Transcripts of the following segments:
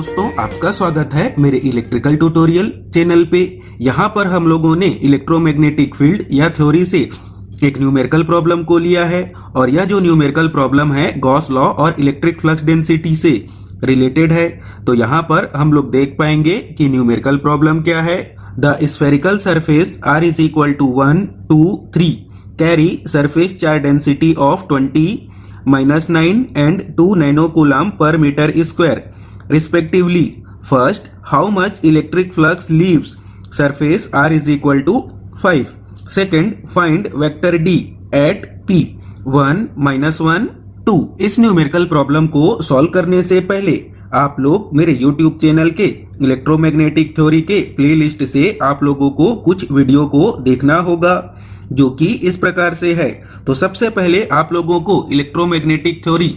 दोस्तों, आपका स्वागत है मेरे इलेक्ट्रिकल ट्यूटोरियल चैनल पे। यहाँ पर हम लोगों ने इलेक्ट्रोमैग्नेटिक फील्ड या थ्योरी से एक न्यूमेरिकल प्रॉब्लम को लिया है और यह जो न्यूमेरिकल प्रॉब्लम है गॉस लॉ और इलेक्ट्रिक फ्लक्स डेंसिटी से रिलेटेड है। तो यहाँ पर हम लोग देख पाएंगे कि न्यूमेरिकल प्रॉब्लम क्या है। The spherical surface r is equal to 1, 2, 3 carry surface charge density of 20, -9 and 2 nanocoulomb per meter square respectively. First, how much electric flux leaves surface r is equal to 5. Second, find vector d at p 1, -1, 2. इस numerical problem को solve करने से पहले आप लोग मेरे YouTube channel के electromagnetic theory के प्लेलिस्ट से आप लोगों को कुछ वीडियो को देखना होगा जो कि इस प्रकार से है। तो सबसे पहले आप लोगों को इलेक्ट्रोमैग्नेटिक थ्योरी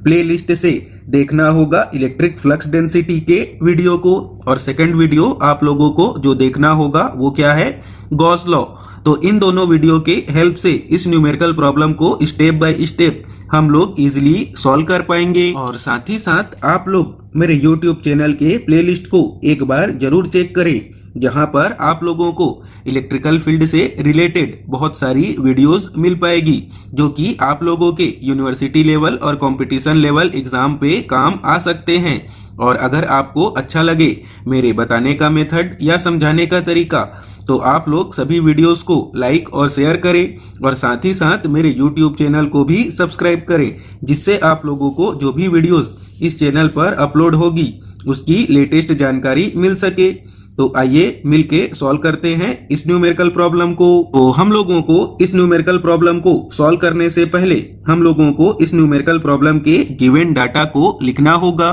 प्लेलिस्ट से देखना होगा इलेक्ट्रिक फ्लक्स डेंसिटी के वीडियो को, और सेकंड वीडियो आप लोगों को जो देखना होगा वो क्या है, गॉस लॉ। तो इन दोनों वीडियो के हेल्प से इस न्यूमेरिकल प्रॉब्लम को स्टेप बाय स्टेप हम लोग इजीली सॉल्व कर पाएंगे। और साथ ही साथ आप लोग मेरे YouTube चैनल के प्लेलिस्ट को एक बार जरूर चेक करें, जहां पर आप लोगों को इलेक्ट्रिकल फील्ड से रिलेटेड बहुत सारी वीडियोस मिल पाएगी जो कि आप लोगों के यूनिवर्सिटी लेवल और कंपटीशन लेवल एग्जाम पे काम आ सकते हैं। और अगर आपको अच्छा लगे मेरे बताने का मेथड या समझाने का तरीका तो आप लोग सभी वीडियोस को लाइक और शेयर करें और साथ ही साथ मेरे YouTube चैनल को भी सब्सक्राइब करें, जिससे आप लोगों को जो भी वीडियोस इस चैनल पर अपलोड होगी उसकी लेटेस्ट जानकारी मिल सके। तो आइए मिलके सॉल्व करते हैं इस न्यूमेरिकल प्रॉब्लम को। तो हम लोगों को इस न्यूमेरिकल प्रॉब्लम को सॉल्व करने से पहले हम लोगों को इस न्यूमेरिकल प्रॉब्लम के गिवन डाटा को लिखना होगा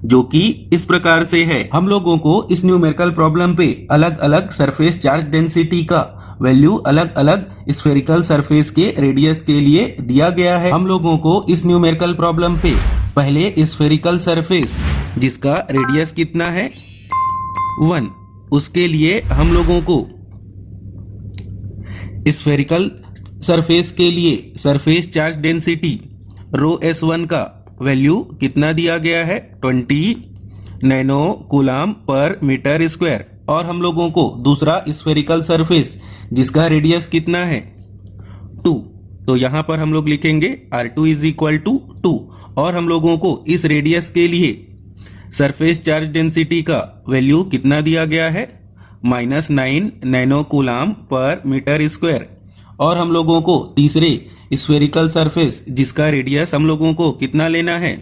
जो कि इस प्रकार से है। हम लोगों को इस न्यूमेरिकल प्रॉब्लम पे अलग अलग सरफेस चार्ज डेंसिटी का वैल्यू अलग अलग स्फेरिकल सरफेस के रेडियस के लिए दिया गया है। हम लोगों को इस न्यूमेरिकल प्रॉब्लम पे पहले स्फेरिकल सरफेस जिसका रेडियस कितना है 1, उसके लिए हम लोगों को स्फेरिकल सरफेस के लिए surface charge density rho S1 का वैल्यू कितना दिया गया है 20 nano coulomb per metre square. और हम लोगों को दूसरा स्फेरिकल सरफेस जिसका रेडियस कितना है 2, तो यहां पर हम लोग लिखेंगे R2 इज इक्वल टू 2। और हम लोगों को इस रेडियस के लिए सरफेस चार्ज डेंसिटी का वैल्यू कितना दिया गया है -9 nano coulomb per metre square. और हम लोगों को तीसरे स्फेरिकल सरफेस जिसका रेडियस हम लोगों को कितना लेना है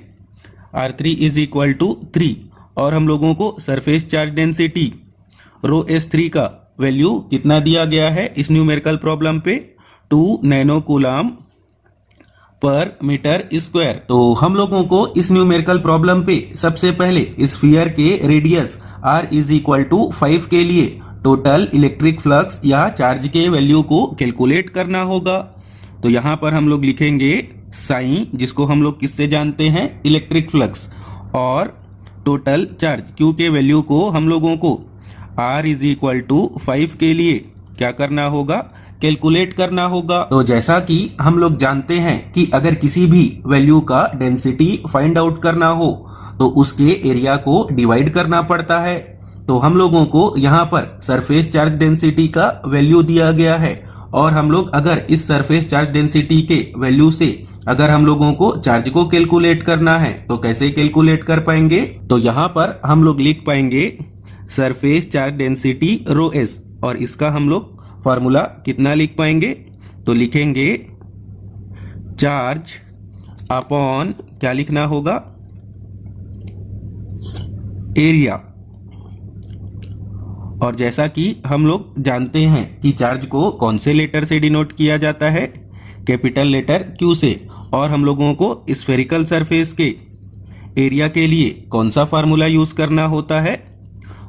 R3 इज इक्वल टू 3। और हम लोगों को surface charge density rho S3 का वैल्यू कितना दिया गया है इस न्यूमेरिकल प्रॉब्लम पे 2 nano coulomb per metre square. तो हम लोगों को इस न्यूमेरिकल प्रॉब्लम पे सबसे पहले स्फीयर के radius r is equal to 5 के लिए टोटल इलेक्ट्रिक फ्लक्स या चार्ज के वैल्यू को कैलकुलेट करना होगा। तो यहाँ पर हम लोग लिखेंगे साइन, जिसको हम लोग किससे जानते हैं इलेक्ट्रिक फ्लक्स, और टोटल चार्ज Q के वैल्यू को हम लोगों को r इज इक्वल टू 5 के लिए क्या करना होगा, कैलकुलेट करना होगा। तो जैसा कि हम लोग जानते हैं कि अगर किसी भी वैल्यू का डेंसिटी फाइंड आउट करना हो तो उसके एरिया को डिवाइड करना पड़ता है। तो हम लोगों को यहाँ पर सरफेस चार्ज डेंसिटी का वैल्यू दिया गया है और हम लोग अगर इस सरफेस चार्ज डेंसिटी के वैल्यू से अगर हम लोगों को चार्ज को कैलकुलेट करना है तो कैसे कैलकुलेट कर पाएंगे। तो यहाँ पर हम लोग लिख पाएंगे surface charge density rho S, और इसका हम लोग फॉर्मूला कितना लिख पाएंगे, तो लिखेंगे चार्ज अपॉन क्या लिखना होगा एरिया। और जैसा कि हम लोग जानते हैं कि चार्ज को कौन से लेटर से डिनोट किया जाता है, कैपिटल लेटर Q से। और हम लोगों को स्फेरिकल सरफेस के एरिया के लिए कौन सा फार्मूला यूज करना होता है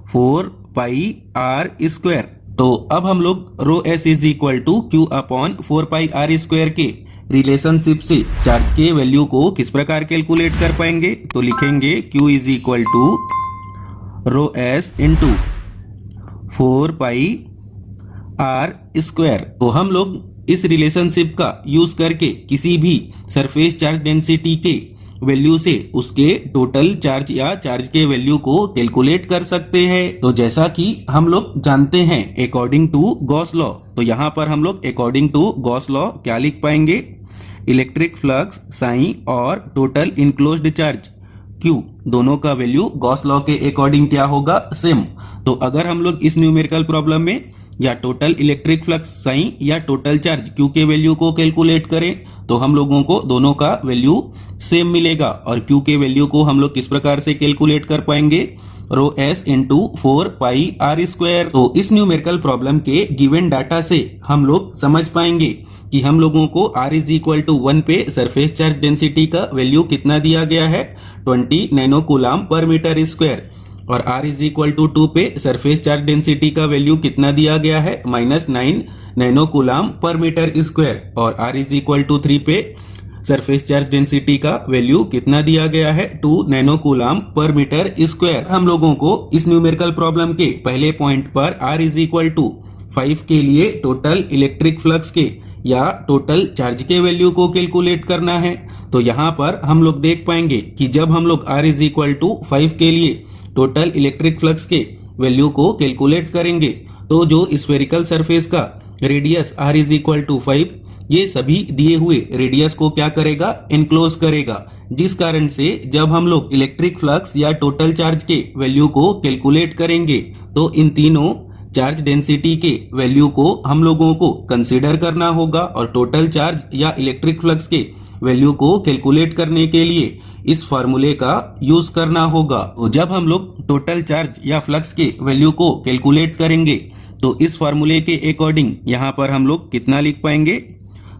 4 पाई r स्क्वायर। तो अब हम लोग rho S is equal to Q upon 4 pi r square के रिलेशनशिप से चार्ज के वैल्यू को किस प्रकार कैलकुलेट कर पाएंगे, तो लिखेंगे Q is equal to rho S into 4 pi r square. तो हम लोग इस रिलेशनशिप का यूज करके किसी भी सरफेस चार्ज डेंसिटी के वैल्यू से उसके टोटल चार्ज या चार्ज के वैल्यू को कैलकुलेट कर सकते हैं। तो जैसा कि हम लोग जानते हैं अकॉर्डिंग टू गॉस लॉ, तो यहाँ पर हम लोग अकॉर्डिंग टू गॉस लॉ क्या लिख पाएंगे, इलेक्ट्रिक फ्लक्स साई और टोटल इनक्लोज्ड चार्ज Q दोनों का वैल्यू गॉस लॉ के अकॉर्डिंग क्या होगा, सेम। तो अगर हम लोग इस न्यूमेरिकल प्रॉब्लम में या टोटल इलेक्ट्रिक फ्लक्स साई या टोटल चार्ज Q के वैल्यू को कैलकुलेट करें तो हम लोगों को दोनों का वैल्यू सेम मिलेगा। और Q के वैल्यू को हम लोग किस प्रकार से कैलकुलेट कर पाएंगे, रो एस इंटू 4πr²। तो इस न्यूमेरिकल प्रॉब्लम के गिवन डाटा से हम लोग समझ पाएंगे कि हम लोगों को r इज इक्वल टू 1 पे सरफेस चार्ज डेंसिटी का वैल्यू कितना दिया गया है, 20 nano coulomb per metre square, और r इज इक्वल टू 2 पे सरफेस चार्ज डेंसिटी का वैल्यू कितना दिया गया है, -9 nano coulomb per metre square, और r इज इक्वल टू 3 पे सरफेस चार्ज डेंसिटी का वैल्यू कितना दिया गया है, 2 nano coulomb per metre square. हम लोगों को इस न्यूमेरिकल प्रॉब्लम के पहले पॉइंट पर r इज इक्वल टू 5 के लिए टोटल इलेक्ट्रिक फ्लक्स के या टोटल चार्ज के वैल्यू को कैलकुलेट करना है। तो यहाँ पर हम लोग देख पाएंगे कि जब हम लोग r इज इक्वल टू 5 के लिए टोटल इलेक्ट्रिक फ्लक्स के वैल्यू को कैलकुलेट करेंगे तो जो स्फेरिकल सरफेस का radius r is equal to 5, ये सभी दिए हुए रेडियस को क्या करेगा, एनक्लोज करेगा, जिस कारण से जब हम लोग इलेक्ट्रिक फ्लक्स या टोटल चार्ज के वैल्यू को कैलकुलेट करेंगे तो इन तीनों चार्ज डेंसिटी के वैल्यू को हम लोगों को कंसीडर करना होगा और टोटल चार्ज या इलेक्ट्रिक फ्लक्स के वैल्यू को कैलकुलेट करने के लिए इस फार्मूले का यूज करना होगा। तो जब हम लोग टोटल चार्ज या फ्लक्स के वैल्यू को कैलकुलेट करेंगे तो इस फार्मूले के अकॉर्डिंग यहाँ पर हम लोग कितना लिख पाएंगे,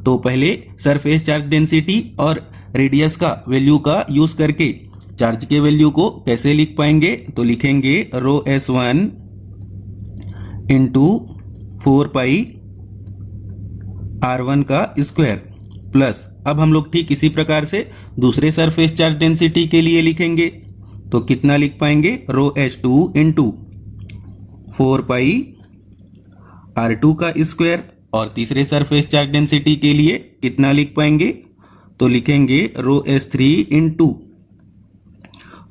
तो पहले सरफेस चार्ज डेंसिटी और रेडियस का वैल्यू का यूज करके चार्ज के वैल्यू को कैसे लिख पाएंगे, तो लिखेंगे रो S1 इंटू 4πr1 का स्क्वायर प्लस, अब हम लोग ठीक इसी प्रकार से दूसरे सरफेस चार्ज डेंसिटी के लिए लिखेंगे तो कितना लिख पाएंगे, रो S2 इंटू 4πr2 का स्क्वायर, और तीसरे सरफेस चार्ज डेंसिटी के लिए कितना लिख पाएंगे, तो लिखेंगे रो S3 इंटू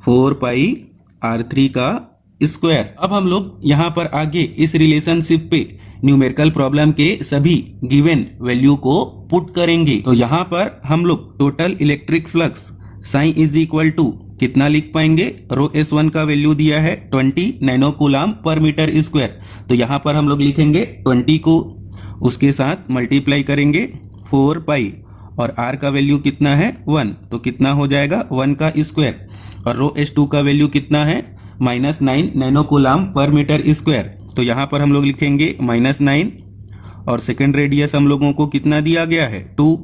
4πr3 का स्क्वायर। अब हम लोग यहाँ पर आगे इस रिलेशनशिप पे न्यूमेरिकल प्रॉब्लम के सभी गिवन वैल्यू को पुट करेंगे। तो यहाँ पर हम लोग total electric flux psi is equal to कितना लिख पाएंगे, रो S1 का वैल्यू दिया है 20 nano coulomb per metre square, तो यहाँ पर हम लोग लिखेंगे 20 को उसके साथ मल्टीप्लाई करेंगे 4π, और r का वैल्यू कितना है 1, तो कितना हो जाएगा 1 का स्क्वायर, और रो S2 का वैल्यू कितना है -9 nano coulomb per metre square, तो यहाँ पर हम लोग लिखेंगे -9, और सेकेंड रेडियस हम लोगों को कितना दिया गया है 2,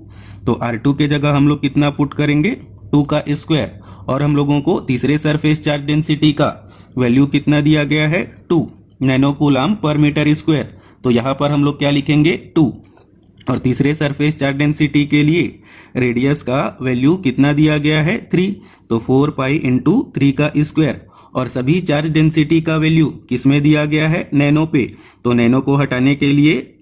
तो R2 के जगह हम लोग कितना पुट करेंगे 2 का स्क्वायर, और हम लोगों को तीसरे सरफेस चार्ज डेंसिटी का वैल्यू कितना दिया गया है 2 nano coulomb per metre square, तो यहाँ पर हम लोग क्या लिखेंगे 2, और तीसरे सरफेस चार्ज डेंसिटी के लिए रेडियस का वैल्यू कितना दिया गया है 3, तो 4π इंटू 3 का स्क्वायर, और सभी चार्ज डेंसिटी का वैल्यू किसमें दिया गया है, नैनो पे, तो नैनो को हटाने के लिए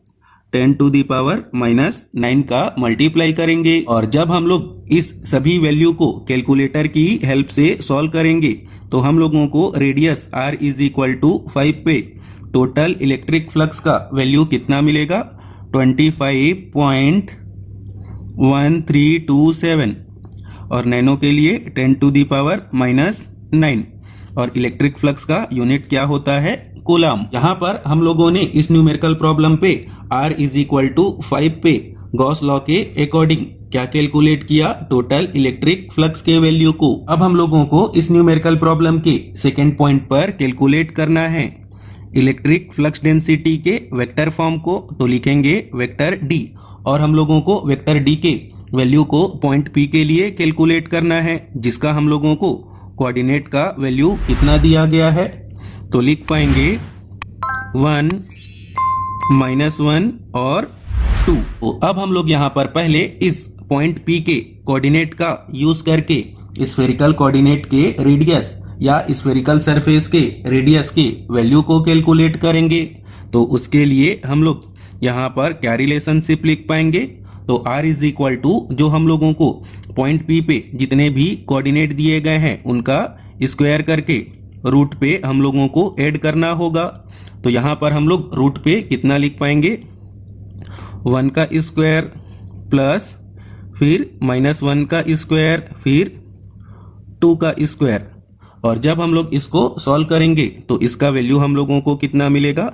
10⁻⁻9 का मल्टीप्लाई करेंगे। और जब हम लोग इस सभी वैल्यू को कैलकुलेटर की हेल्प से सॉल्व करेंगे तो हम लोगों को radius r is equal to 5 पे टोटल इलेक्ट्रिक फ्लक्स का वैल्यू कितना मिलेगा, 25.1327, और नैनो के लिए 10⁻⁻9, और इलेक्ट्रिक फ्लक्स का यूनिट क्या होता है, कूलम। यहाँ पर हम लोगों ने इस न्यूमेरिकल प्रॉब्लम पे r इज इक्वल टू 5 पे गॉस लॉ के अकॉर्डिंग क्या कैलकुलेट किया, टोटल इलेक्ट्रिक फ्लक्स के वैल्यू को। अब हम लोगों को इस न्यूमेरिकल प्रॉब्लम के सेकेंड पॉइंट पर कैलकुलेट करना है इलेक्ट्रिक फ्लक्स डेंसिटी के वेक्टर फॉर्म को, तो लिखेंगे वेक्टर d, और हम लोगों को वेक्टर d के वैल्यू को पॉइंट P के लिए कैलकुलेट करना है, जिसका हम लोगों को कोऑर्डिनेट का वैल्यू कितना दिया गया है, तो लिख पाएंगे 1 -1 और 2। तो अब हम लोग यहाँ पर पहले इस पॉइंट P के कोऑर्डिनेट का यूज करके स्फेरिकल कोऑर्डिनेट के रेडियस या स्फेरिकल सरफेस के रेडियस के वैल्यू को कैलकुलेट करेंगे। तो उसके लिए हम लोग यहाँ पर क्या रिलेशनशिप लिख पाएंगे, तो r इज इक्वल टू जो हम लोगों को पॉइंट P पे जितने भी कोऑर्डिनेट दिए गए हैं उनका स्क्वायर करके रूट पे हम लोगों को ऐड करना होगा। तो यहाँ पर हम लोग रूट पे कितना लिख पाएंगे, 1 का स्क्वायर प्लस फिर -1 का स्क्वायर फिर 2 का स्क्वायर। और जब हम लोग इसको सॉल्व करेंगे तो इसका वैल्यू हम लोगों को कितना मिलेगा,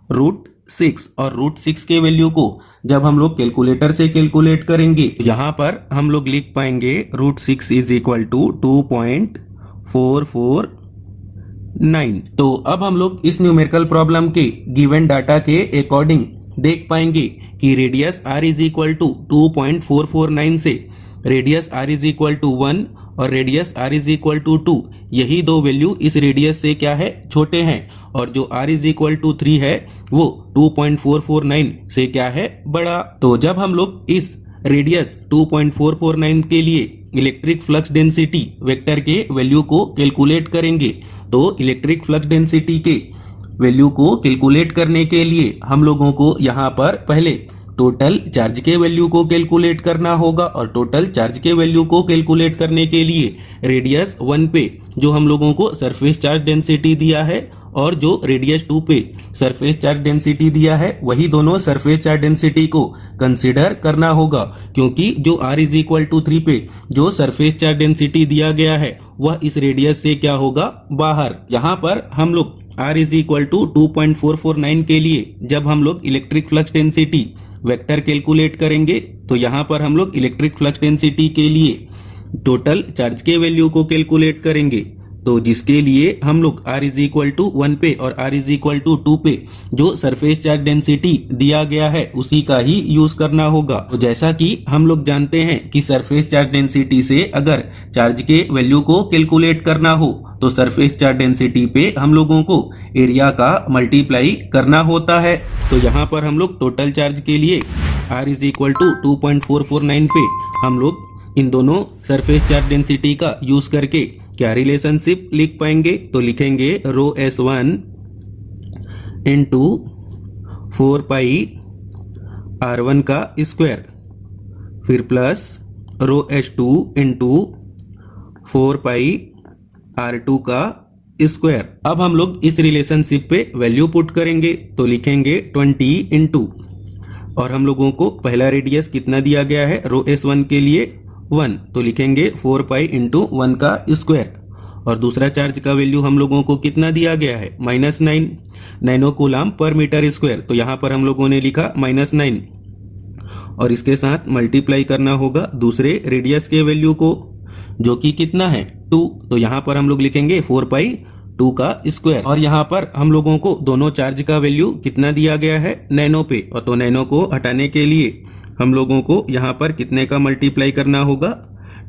√6। और √6 के वैल्यू को जब हम लोग कैलकुलेटर से कैलकुलेट करेंगे यहाँ पर हम लोग लिख पाएंगे √6 इज इक्वल टू 2.449। तो अब हम लोग इस न्यूमेरिकल प्रॉब्लम के गिवन डाटा के अकॉर्डिंग देख पाएंगे कि radius r is equal to 2.449 से radius r is equal to 1 और radius r is equal to 2, यही दो वैल्यू इस रेडियस से क्या है, छोटे हैं। और जो r इज इक्वल टू 3 है वो 2.449 से क्या है, बड़ा। तो जब हम लोग इस रेडियस 2.449 के लिए इलेक्ट्रिक फ्लक्स डेंसिटी वेक्टर के वैल्यू को कैलकुलेट करेंगे तो इलेक्ट्रिक फ्लक्स डेंसिटी के वैल्यू को कैलकुलेट करने के लिए हम लोगों को यहाँ पर पहले टोटल चार्ज के वैल्यू को कैलकुलेट करना होगा। और टोटल चार्ज के वैल्यू को कैलकुलेट करने के लिए रेडियस 1 पे जो हम लोगों को सरफेस चार्ज डेंसिटी दिया है और जो रेडियस 2 पे सरफेस चार्ज डेंसिटी दिया है वही दोनों सरफेस चार्ज डेंसिटी को कंसीडर करना होगा, क्योंकि जो r इज इक्वल टू 3 पे जो सरफेस चार्ज डेंसिटी दिया गया है वह इस रेडियस से क्या होगा, बाहर। यहाँ पर हम लोग r इज इक्वल टू 2.449 के लिए जब हम लोग electric flux density vector calculate करेंगे तो यहाँ पर हम लोग इलेक्ट्रिक फ्लक्स डेंसिटी के लिए टोटल चार्ज के वैल्यू को कैलकुलेट करेंगे। तो जिसके लिए हम लोग r इज इक्वल टू 1 पे और r इज इक्वल टू 2 पे जो सरफेस चार्ज डेंसिटी दिया गया है उसी का ही यूज करना होगा। तो जैसा कि हम लोग जानते हैं कि सरफेस चार्ज डेंसिटी से अगर चार्ज के वैल्यू को कैलकुलेट करना हो तो सरफेस चार्ज डेंसिटी पे हम लोगों को एरिया का मल्टीप्लाई करना होता है। तो यहाँ पर हम लोग टोटल चार्ज के लिए r इज इक्वल टू 2.449 पे हम लोग इन दोनों सरफेस चार्ज डेंसिटी का यूज करके क्या रिलेशनशिप लिख पाएंगे, तो लिखेंगे ρS1 इंटू 4πr1 का स्क्वायर फिर प्लस ρS2 इंटू 4πr2 का स्क्वायर। अब हम लोग इस रिलेशनशिप पे वैल्यू पुट करेंगे तो लिखेंगे 20 इंटू, और हम लोगों को पहला रेडियस कितना दिया गया है ρS1 के लिए 1, तो लिखेंगे 4π इंटू 1 का स्क्वायर। और दूसरा चार्ज का वैल्यू हम लोगों को कितना दिया गया है, -9 nano coulomb per metre square. तो यहाँ पर हम लोगों ने लिखा -9 और इसके साथ मल्टीप्लाई करना होगा दूसरे रेडियस के वैल्यू को जो कि कितना है 2। तो यहाँ पर हम लोग लिखेंगे 4π 2 का स्क्वायर। और यहाँ पर हम लोगों को दोनों चार्ज का वैल्यू कितना दिया गया है, नैनो पे। और तो नैनो को हटाने के लिए हम लोगों को यहाँ पर कितने का मल्टीप्लाई करना होगा,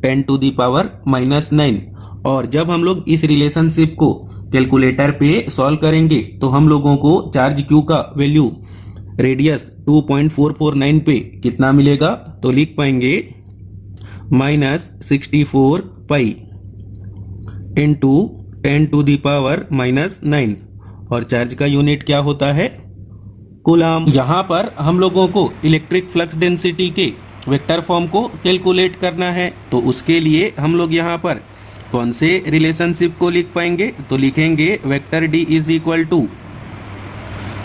10⁻⁻⁹। और जब हम लोग इस रिलेशनशिप को कैलकुलेटर पे सॉल्व करेंगे तो हम लोगों को चार्ज Q का वैल्यू रेडियस 2.449 पे कितना मिलेगा, तो लिख पाएंगे -64π इंटू 10⁻⁻⁹। और चार्ज का यूनिट क्या होता है, कूलम। यहाँ पर हम लोगों को इलेक्ट्रिक फ्लक्स डेंसिटी के वेक्टर फॉर्म को कैलकुलेट करना है। तो उसके लिए हम लोग यहाँ पर कौन से रिलेशनशिप को लिख पाएंगे, तो लिखेंगे vector D is equal to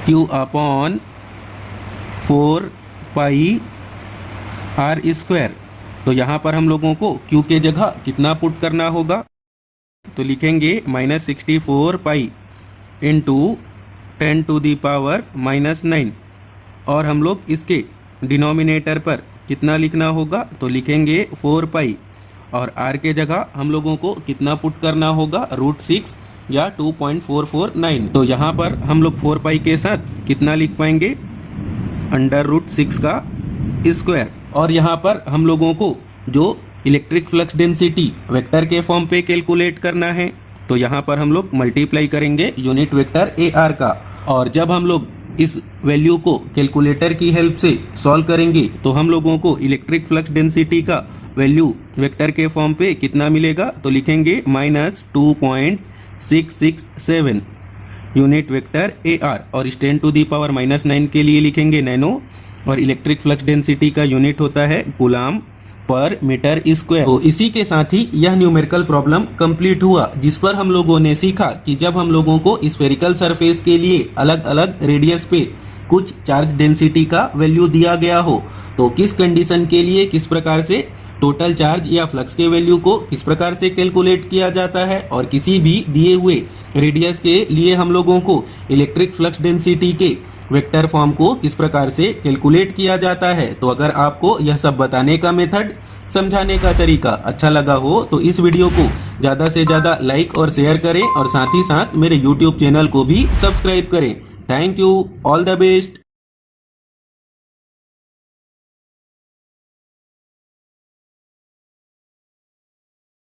Q/4πr²। तो यहाँ पर हम लोगों को Q के जगह कितना पुट करना होगा, तो लिखेंगे -64π इंटू 10⁻⁻⁹। और हम लोग इसके डिनोमिनेटर पर कितना लिखना होगा, तो लिखेंगे 4π और r के जगह हम लोगों को कितना पुट करना होगा, √6 या 2.449। तो यहाँ पर हम लोग 4π के साथ कितना लिख पाएंगे, √6 का स्क्वायर। और यहाँ पर हम लोगों को जो इलेक्ट्रिक फ्लक्स डेंसिटी वेक्टर के फॉर्म पे कैलकुलेट करना है तो यहाँ पर हम लोग मल्टीप्लाई करेंगे यूनिट वेक्टर AR का। और जब हम लोग इस वैल्यू को कैलकुलेटर की हेल्प से सॉल्व करेंगे तो हम लोगों को इलेक्ट्रिक फ्लक्स डेंसिटी का वैल्यू वेक्टर के फॉर्म पे कितना मिलेगा, तो लिखेंगे -2.667 यूनिट वेक्टर AR। और इस 10⁻⁻⁹ के लिए लिखेंगे नैनो। और इलेक्ट्रिक फ्लक्स डेंसिटी का यूनिट होता है कूलाम पर मीटर स्क्वायर। तो इसी के साथ ही यह न्यूमेरिकल प्रॉब्लम कंप्लीट हुआ, जिस पर हम लोगों ने सीखा कि जब हम लोगों को स्फेरिकल सरफेस के लिए अलग अलग रेडियस पे कुछ चार्ज डेंसिटी का वैल्यू दिया गया हो तो किस कंडीशन के लिए किस प्रकार से टोटल चार्ज या फ्लक्स के वैल्यू को किस प्रकार से कैलकुलेट किया जाता है, और किसी भी दिए हुए रेडियस के लिए हम लोगों को इलेक्ट्रिक फ्लक्स डेंसिटी के वेक्टर फॉर्म को किस प्रकार से कैलकुलेट किया जाता है। तो अगर आपको यह सब बताने का मेथड, समझाने का तरीका अच्छा लगा हो तो इस वीडियो को ज़्यादा से ज़्यादा लाइक और शेयर करें और साथ ही साथ मेरे YouTube चैनल को भी सब्सक्राइब करें। Thank you, all the best.